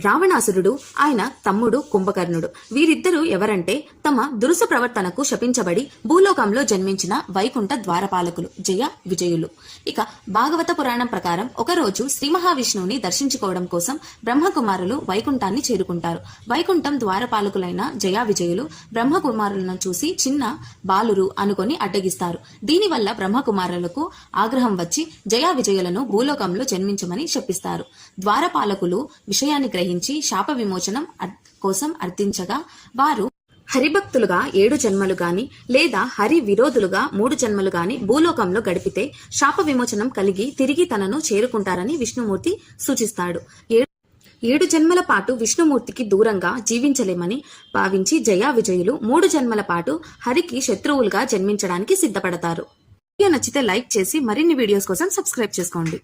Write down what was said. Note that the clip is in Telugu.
రావణాసురుడు, ఆయన తమ్ముడు కుంభకర్ణుడు. వీరిద్దరూ ఎవరంటే తమ దురుస ప్రవర్తనకు శపించబడి భూలోకంలో జన్మించిన వైకుంఠ ద్వారపాలకులు, జయ విజయులు. ఇక భాగవత పురాణం ప్రకారం ఒకరోజు శ్రీ మహావిష్ణువుని దర్శించుకోవడం కోసం బ్రహ్మకుమారులు వైకుంఠాన్ని చేరుకుంటారు. వైకుంఠం ద్వారపాలకులైన జయ విజయులు బ్రహ్మకుమారులను చూసి చిన్న బాలురు అనుకొని అడ్డగిస్తారు. దీనివల్ల బ్రహ్మకుమారులకు ఆగ్రహం వచ్చి జయ విజయులను భూలోకంలో జన్మించమని శపిస్తారు. ద్వారపాలకులు విషయాన్ని గ్రహించి శాప విమోచనం కోసం అర్థించగా వారు హరిభక్తులుగా 7 జన్మలు గాని లేదా హరి విరోధులుగా 3 జన్మలు గాని భూలోకంలో గడిపితే శాప విమోచనం కలిగి తిరిగి తనను చేరుకుంటారని విష్ణుమూర్తి సూచిస్తాడు. 7 జన్మల పాటు విష్ణుమూర్తికి దూరంగా జీవించలేమని భావించి జయ విజయులు 3 జన్మల పాటు హరికి శత్రువులుగా జన్మించడానికి సిద్ధపడతారు. వీడియో నచ్చితే లైక్ చేసి మరిన్ని వీడియోస్ కోసం సబ్స్క్రైబ్ చేసుకోండి.